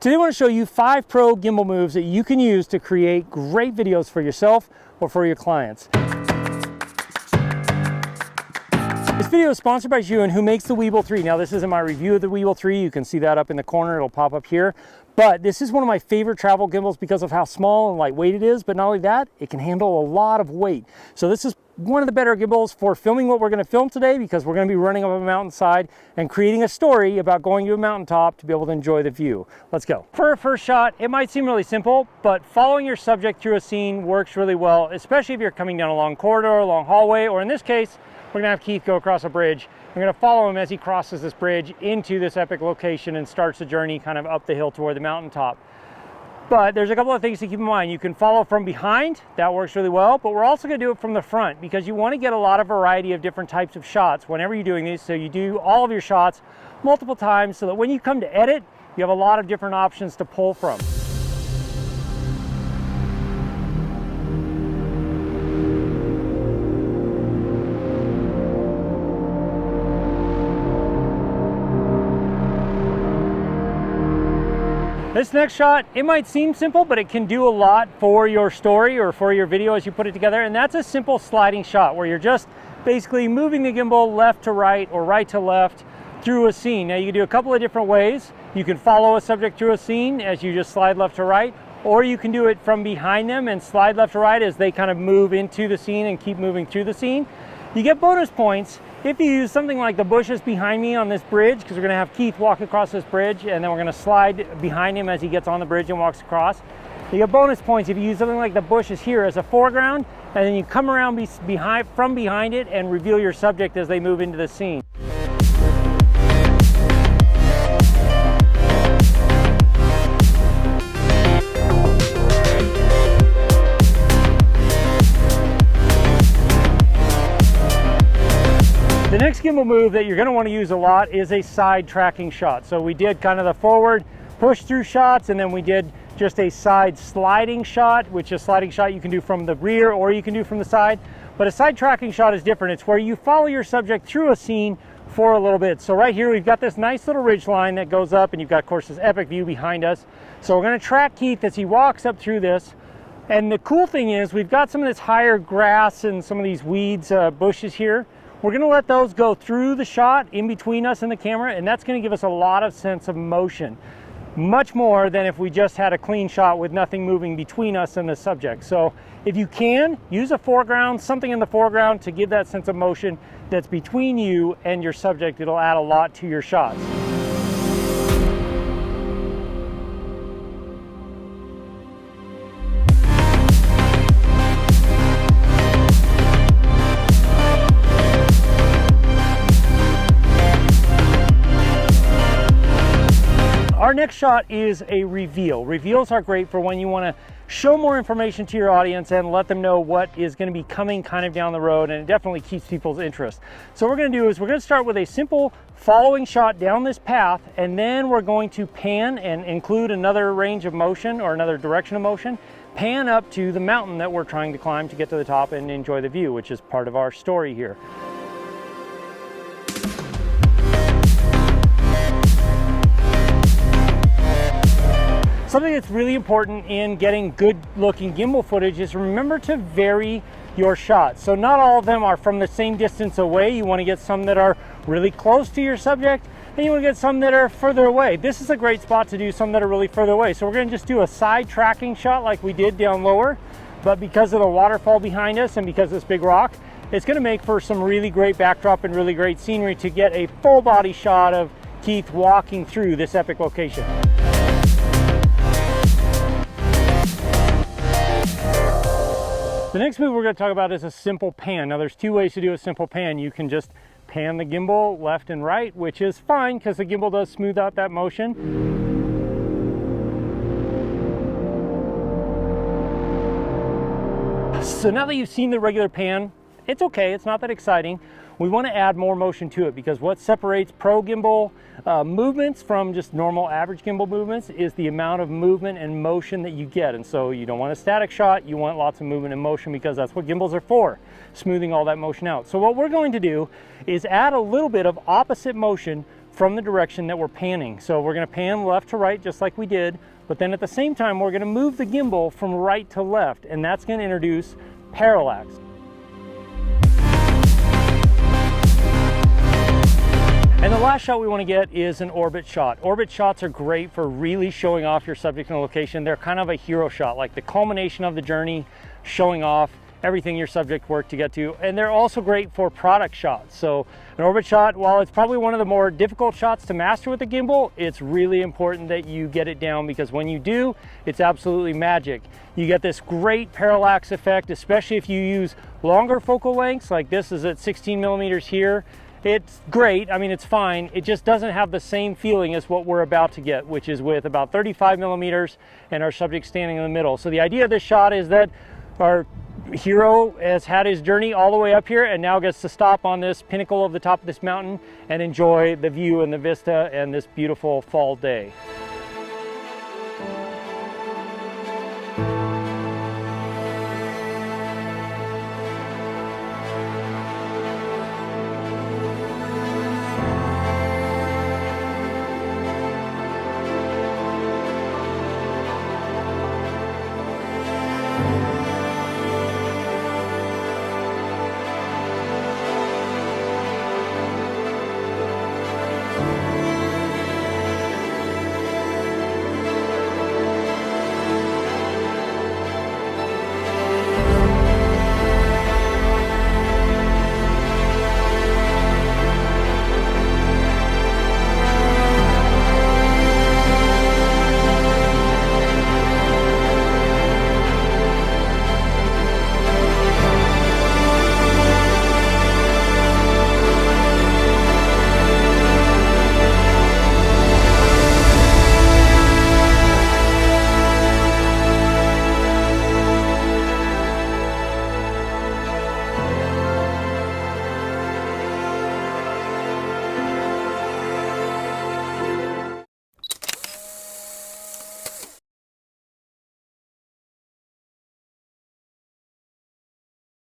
Today I want to show you 5 pro gimbal moves that you can use to create great videos for yourself or for your clients. This video is sponsored by ZHIYUN, who makes the WEEBILL 3. Now this isn't my review of the WEEBILL 3. You can see that up in the corner. It'll pop up here. But this is one of my favorite travel gimbals because of how small and lightweight it is. But not only that, it can handle a lot of weight. So this is one of the better gimbals for filming what we're going to film today, because we're going to be running up a mountainside and creating a story about going to a mountaintop to be able to enjoy the view. Let's go. For a first shot, it might seem really simple, but following your subject through a scene works really well, especially if you're coming down a long corridor, a long hallway, or in this case, we're going to have Keith go across a bridge. I'm going to follow him as he crosses this bridge into this epic location and starts the journey kind of up the hill toward the mountaintop. But there's a couple of things to keep in mind. You can follow from behind, that works really well, but we're also going to do it from the front because you want to get a lot of variety of different types of shots whenever you're doing these. So you do all of your shots multiple times so that when you come to edit, you have a lot of different options to pull from. This next shot, it might seem simple, but it can do a lot for your story or for your video as you put it together. And that's a simple sliding shot where you're just basically moving the gimbal left to right or right to left through a scene. Now you can do a couple of different ways. You can follow a subject through a scene as you just slide left to right, or you can do it from behind them and slide left to right as they kind of move into the scene and keep moving through the scene. You get bonus points if you use something like the bushes behind me on this bridge, because we're going to have Keith walk across this bridge and then we're going to slide behind him as he gets on the bridge and walks across. You get bonus points if you use something like the bushes here as a foreground, and then you come around from behind it and reveal your subject as they move into the scene. The next gimbal move that you're going to want to use a lot is a side tracking shot. So we did kind of the forward push through shots, and then we did just a side sliding shot, which is a sliding shot you can do from the rear or you can do from the side. But a side tracking shot is different. It's where you follow your subject through a scene for a little bit. So right here we've got this nice little ridge line that goes up, and you've got, of course, this epic view behind us. So we're going to track Keith as he walks up through this. And the cool thing is we've got some of this higher grass and some of these weeds, bushes here. We're going to let those go through the shot in between us and the camera, and that's going to give us a lot of sense of motion. Much more than if we just had a clean shot with nothing moving between us and the subject. So if you can, use a foreground, something in the foreground to give that sense of motion that's between you and your subject. It'll add a lot to your shots. Our next shot is a reveal. Reveals are great for when you want to show more information to your audience and let them know what is going to be coming kind of down the road, and it definitely keeps people's interest. So what we're going to do is we're going to start with a simple following shot down this path, and then we're going to pan and include another range of motion or another direction of motion, pan up to the mountain that we're trying to climb to get to the top and enjoy the view, which is part of our story here. Something that's really important in getting good looking gimbal footage is remember to vary your shots. So not all of them are from the same distance away. You want to get some that are really close to your subject, and you want to get some that are further away. This is a great spot to do some that are really further away. So we're going to just do a side tracking shot like we did down lower, but because of the waterfall behind us and because of this big rock, it's going to make for some really great backdrop and really great scenery to get a full body shot of Keith walking through this epic location. The next move we're going to talk about is a simple pan. Now there's 2 ways to do a simple pan. You can just pan the gimbal left and right, which is fine because the gimbal does smooth out that motion. So now that you've seen the regular pan, it's okay, it's not that exciting. We want to add more motion to it because what separates pro gimbal movements from just normal average gimbal movements is the amount of movement and motion that you get. And so you don't want a static shot, you want lots of movement and motion because that's what gimbals are for, smoothing all that motion out. So what we're going to do is add a little bit of opposite motion from the direction that we're panning. So we're going to pan left to right just like we did, but then at the same time we're going to move the gimbal from right to left, and that's going to introduce parallax. And the last shot we want to get is an orbit shot. Orbit shots are great for really showing off your subject and location. They're kind of a hero shot, like the culmination of the journey, showing off everything your subject worked to get to. And they're also great for product shots. So an orbit shot, while it's probably one of the more difficult shots to master with the gimbal, it's really important that you get it down, because when you do, it's absolutely magic. You get this great parallax effect, especially if you use longer focal lengths, like this is at 16 millimeters here. It's great, I mean, it's fine. It just doesn't have the same feeling as what we're about to get, which is with about 35 millimeters and our subject standing in the middle. So the idea of this shot is that our hero has had his journey all the way up here and now gets to stop on this pinnacle of the top of this mountain and enjoy the view and the vista and this beautiful fall day.